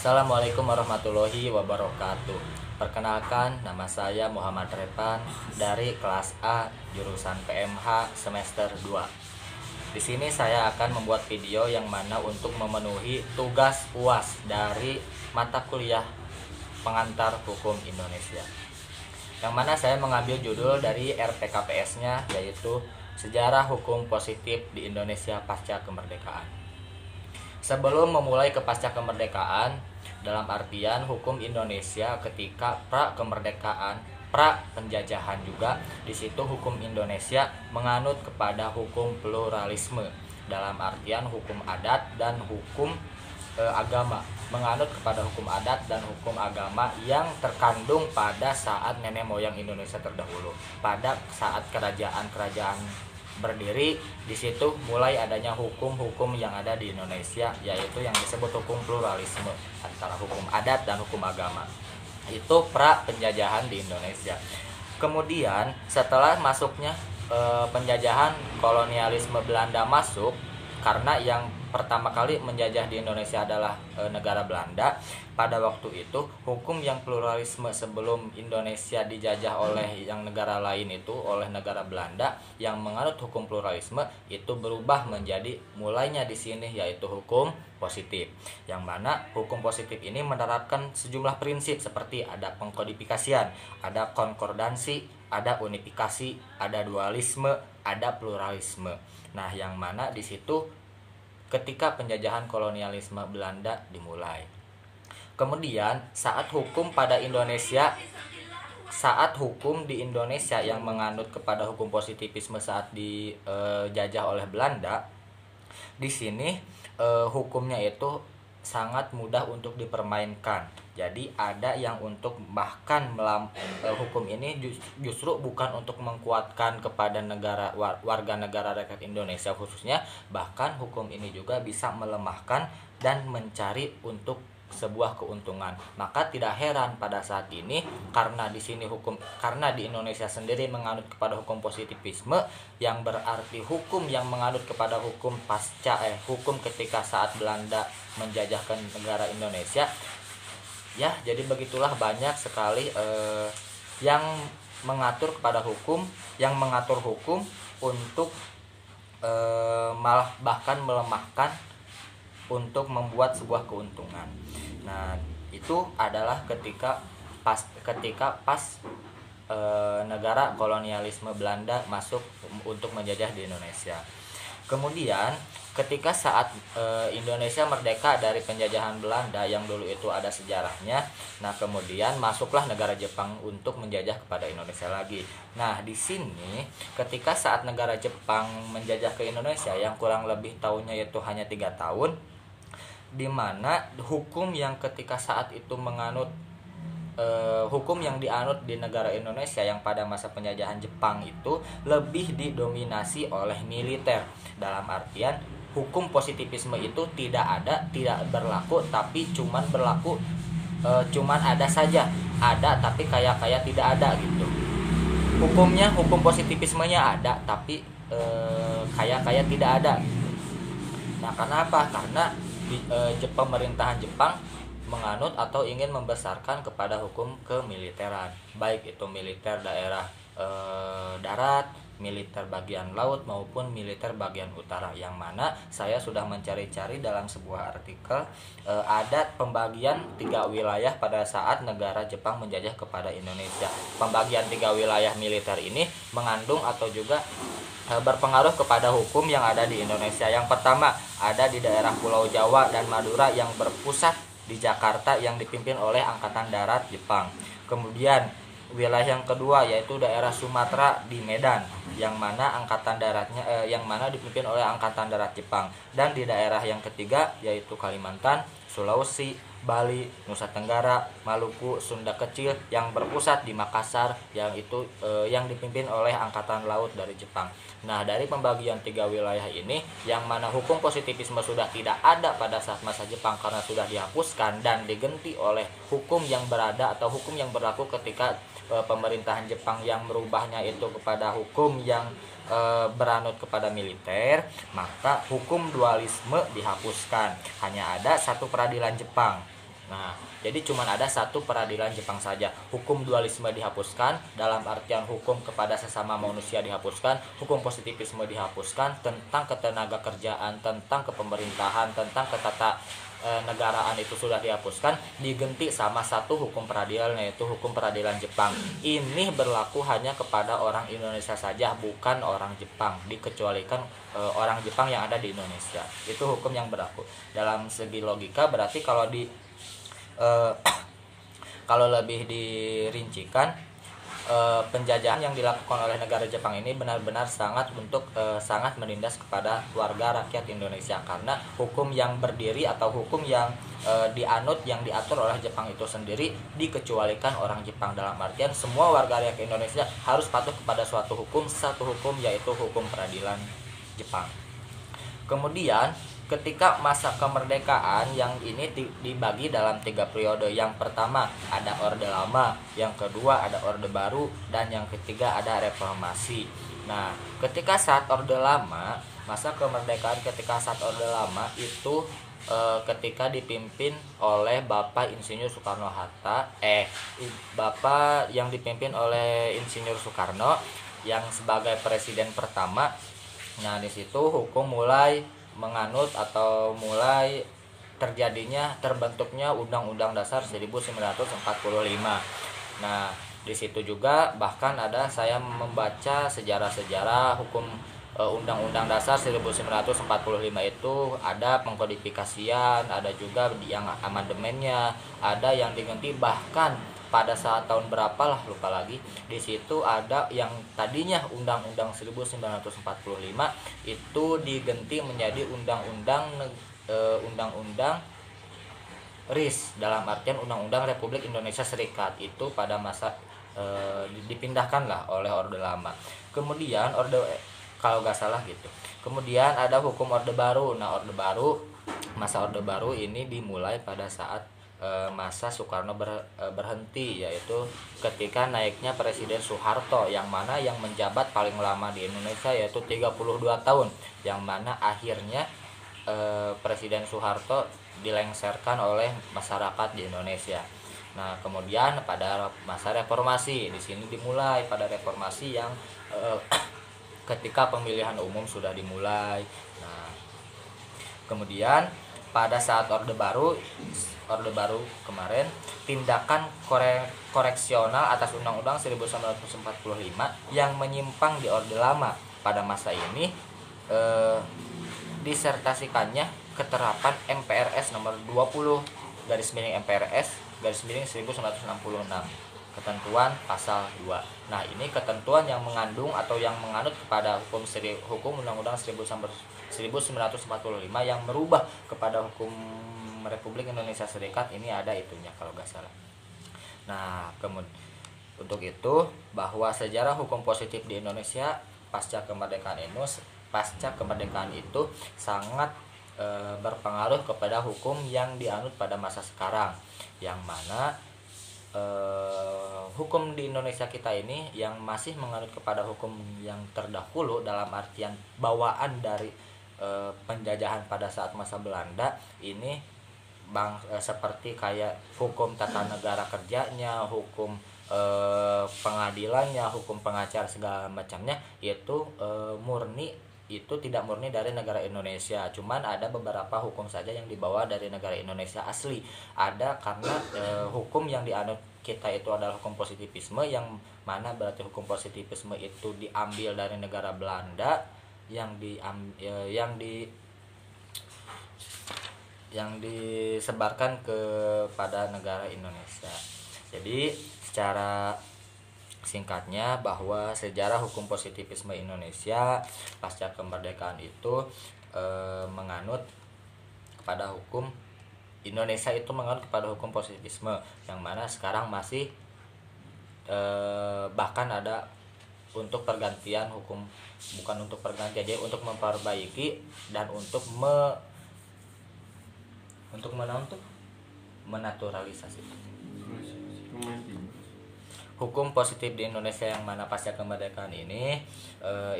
Assalamualaikum warahmatullahi wabarakatuh. Perkenalkan, nama saya Muhammad Repan dari kelas A jurusan PMH semester 2. Di sini saya akan membuat video yang mana untuk memenuhi tugas UAS dari mata kuliah pengantar hukum Indonesia. Yang mana saya mengambil judul dari RPKPS-nya, yaitu Sejarah Hukum Positif di Indonesia Pasca Kemerdekaan. Sebelum memulai ke pasca kemerdekaan, dalam artian hukum Indonesia ketika pra kemerdekaan, pra penjajahan juga, di situ hukum Indonesia menganut kepada hukum pluralisme, dalam artian hukum adat dan hukum agama, menganut kepada hukum adat dan hukum agama yang terkandung pada saat nenek moyang Indonesia terdahulu, pada saat kerajaan-kerajaan berdiri. Di situ mulai adanya hukum-hukum yang ada di Indonesia, yaitu yang disebut hukum pluralisme antara hukum adat dan hukum agama. Itu pra penjajahan di Indonesia. Kemudian setelah masuknya penjajahan kolonialisme Belanda masuk, karena yang pertama kali menjajah di Indonesia adalah negara Belanda. Pada waktu itu hukum yang pluralisme sebelum Indonesia dijajah oleh yang negara lain itu, oleh negara Belanda yang menganut hukum pluralisme, itu berubah menjadi mulainya di sini yaitu hukum positif. Yang mana hukum positif ini menerapkan sejumlah prinsip seperti ada pengkodifikasian, ada konkordansi, ada unifikasi, ada dualisme, ada pluralisme. Nah, yang mana di situ ketika penjajahan kolonialisme Belanda dimulai. Kemudian saat hukum di Indonesia yang menganut kepada hukum positivisme saat dijajah oleh Belanda, di sini hukumnya itu sangat mudah untuk dipermainkan. Jadi ada yang untuk bahkan hukum ini justru bukan untuk mengkuatkan kepada warga negara rakyat Indonesia khususnya, bahkan hukum ini juga bisa melemahkan dan mencari untuk sebuah keuntungan. Maka tidak heran pada saat ini karena di Indonesia sendiri menganut kepada hukum positivisme, yang berarti hukum yang menganut kepada hukum hukum ketika saat Belanda menjajahkan negara Indonesia. Ya, jadi begitulah banyak sekali yang mengatur kepada hukum, yang mengatur hukum untuk malah bahkan melemahkan untuk membuat sebuah keuntungan. Nah, itu adalah ketika pas negara kolonialisme Belanda masuk untuk menjajah di Indonesia. Kemudian ketika saat Indonesia merdeka dari penjajahan Belanda yang dulu itu ada sejarahnya. Nah, kemudian masuklah negara Jepang untuk menjajah kepada Indonesia lagi. Nah, di sini ketika saat negara Jepang menjajah ke Indonesia yang kurang lebih tahunnya itu hanya 3 tahun, di mana hukum yang ketika saat itu menganut hukum yang dianut di negara Indonesia yang pada masa penjajahan Jepang itu lebih didominasi oleh militer. Dalam artian hukum positivisme itu tidak berlaku, tapi cuman ada saja, ada tapi kayak tidak ada gitu. Hukum positivismenya ada, tapi kayak tidak ada gitu. Nah, kenapa? Karena pemerintahan Jepang menganut atau ingin membesarkan kepada hukum kemiliteran, baik itu militer daerah darat, militer bagian laut maupun militer bagian utara, yang mana saya sudah mencari-cari dalam sebuah artikel ada pembagian 3 wilayah pada saat negara Jepang menjajah kepada Indonesia. Pembagian 3 wilayah militer ini mengandung atau juga berpengaruh kepada hukum yang ada di Indonesia. Yang pertama ada di daerah Pulau Jawa dan Madura yang berpusat di Jakarta yang dipimpin oleh Angkatan Darat Jepang. Kemudian wilayah yang kedua yaitu daerah Sumatera di Medan, yang mana dipimpin oleh Angkatan Darat Jepang. Dan di daerah yang ketiga yaitu Kalimantan, Sulawesi, Bali, Nusa Tenggara, Maluku, Sunda Kecil yang berpusat di Makassar, yang dipimpin oleh Angkatan Laut dari Jepang. Nah, dari pembagian 3 wilayah ini, yang mana hukum positivisme sudah tidak ada pada saat masa Jepang karena sudah dihapuskan dan diganti oleh hukum yang berlaku ketika pemerintahan Jepang yang merubahnya itu kepada hukum yang beranut kepada militer, maka hukum dualisme dihapuskan. Hanya ada satu peradilan Jepang. Nah, jadi cuma ada satu peradilan Jepang saja. Hukum dualisme dihapuskan, dalam artian hukum kepada sesama manusia dihapuskan, hukum positivisme dihapuskan, tentang ketenaga kerjaan, tentang kepemerintahan, tentang ketata negaraan itu sudah dihapuskan, diganti sama satu hukum peradilan, yaitu hukum peradilan Jepang. Ini berlaku hanya kepada orang Indonesia saja, bukan orang Jepang, dikecualikan orang Jepang yang ada di Indonesia. Itu hukum yang berlaku. Dalam segi logika berarti kalau di kalau lebih dirincikan, penjajahan yang dilakukan oleh negara Jepang ini benar-benar sangat menindas kepada warga rakyat Indonesia, karena hukum yang berdiri atau hukum yang dianut, yang diatur oleh Jepang itu sendiri dikecualikan orang Jepang, dalam artian semua warga rakyat Indonesia harus patuh kepada satu hukum, yaitu hukum peradilan Jepang. Kemudian ketika masa kemerdekaan yang ini dibagi dalam 3 periode. Yang pertama ada Orde Lama, yang kedua ada Orde Baru, dan yang ketiga ada Reformasi. Nah, ketika saat Orde Lama, masa kemerdekaan ketika saat Orde Lama itu ketika dipimpin oleh Bapak Insinyur Soekarno-Hatta, Bapak yang dipimpin oleh Insinyur Soekarno yang sebagai presiden pertama. Nah, di situ hukum mulai menganut atau mulai terbentuknya Undang-Undang Dasar 1945. Nah, di situ juga bahkan ada saya membaca sejarah-sejarah hukum Undang-Undang Dasar 1945 itu ada pengkodifikasian, ada juga yang amandemennya, ada yang diganti, bahkan pada saat tahun berapa lah lupa lagi, di situ ada yang tadinya Undang-Undang 1945 itu diganti menjadi Undang-Undang RIS, dalam artian Undang-Undang Republik Indonesia Serikat, itu pada masa dipindahkan lah oleh Orde Lama. Kemudian kalau nggak salah gitu. Kemudian ada hukum Orde Baru. Nah, masa Orde Baru ini dimulai pada saat masa Soekarno berhenti, yaitu ketika naiknya Presiden Soeharto, yang mana yang menjabat paling lama di Indonesia yaitu 32 tahun, yang mana akhirnya Presiden Soeharto dilengsarkan oleh masyarakat di Indonesia. Nah, kemudian pada masa reformasi, di sini dimulai pada reformasi yang ketika pemilihan umum sudah dimulai. Nah, kemudian pada saat Orde Baru kemarin, tindakan koreksional atas Undang-Undang 1945 yang menyimpang di Orde Lama pada masa ini disertasikannya keterapan MPRS nomor 20 MPRS 1966, ketentuan pasal 2. Nah, ini ketentuan yang mengandung atau yang menganut kepada hukum Undang-Undang 1945 yang merubah kepada hukum Republik Indonesia Serikat, ini ada itunya kalau nggak salah. Nah, kemudian untuk itu bahwa sejarah hukum positif di Indonesia pasca kemerdekaan itu sangat berpengaruh kepada hukum yang dianut pada masa sekarang, yang mana hukum di Indonesia kita ini yang masih menganut kepada hukum yang terdahulu, dalam artian bawaan dari penjajahan pada saat masa Belanda ini, seperti kayak hukum tata negara kerjanya, hukum pengadilannya, hukum pengacara segala macamnya, itu tidak murni dari negara Indonesia. Cuman ada beberapa hukum saja yang dibawa dari negara Indonesia asli. Ada karena hukum yang dianut kita itu adalah hukum positivisme, yang mana berarti hukum positivisme itu diambil dari negara Belanda, yang disebarkan kepada negara Indonesia. Jadi secara singkatnya bahwa sejarah hukum positivisme Indonesia pasca kemerdekaan itu menganut kepada hukum Indonesia itu menganut kepada hukum positivisme, yang mana sekarang masih bahkan ada untuk pergantian hukum, bukan untuk pergantian aja, untuk memperbaiki dan untuk menaturalisasi hukum positif di Indonesia, yang mana pasca kemerdekaan ini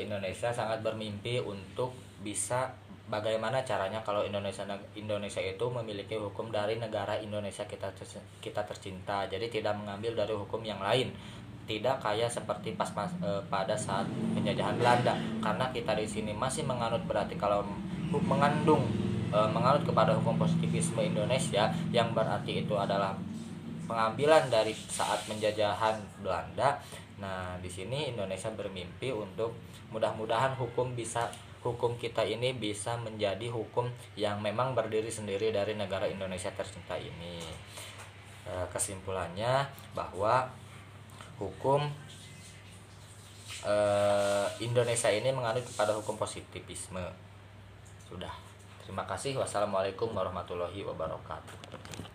Indonesia sangat bermimpi untuk bisa bagaimana caranya kalau Indonesia itu memiliki hukum dari negara Indonesia kita tercinta. Jadi tidak mengambil dari hukum yang lain. Tidak kayak seperti pada saat penjajahan Belanda, karena kita di sini masih menganut, berarti kalau menganut kepada hukum positivisme Indonesia, yang berarti itu adalah pengambilan dari saat penjajahan Belanda. Nah, di sini Indonesia bermimpi untuk mudah-mudahan hukum kita ini bisa menjadi hukum yang memang berdiri sendiri dari negara Indonesia tercinta ini. Kesimpulannya bahwa hukum Indonesia ini menganut kepada hukum positivisme. Sudah. Terima kasih. Wassalamualaikum warahmatullahi wabarakatuh.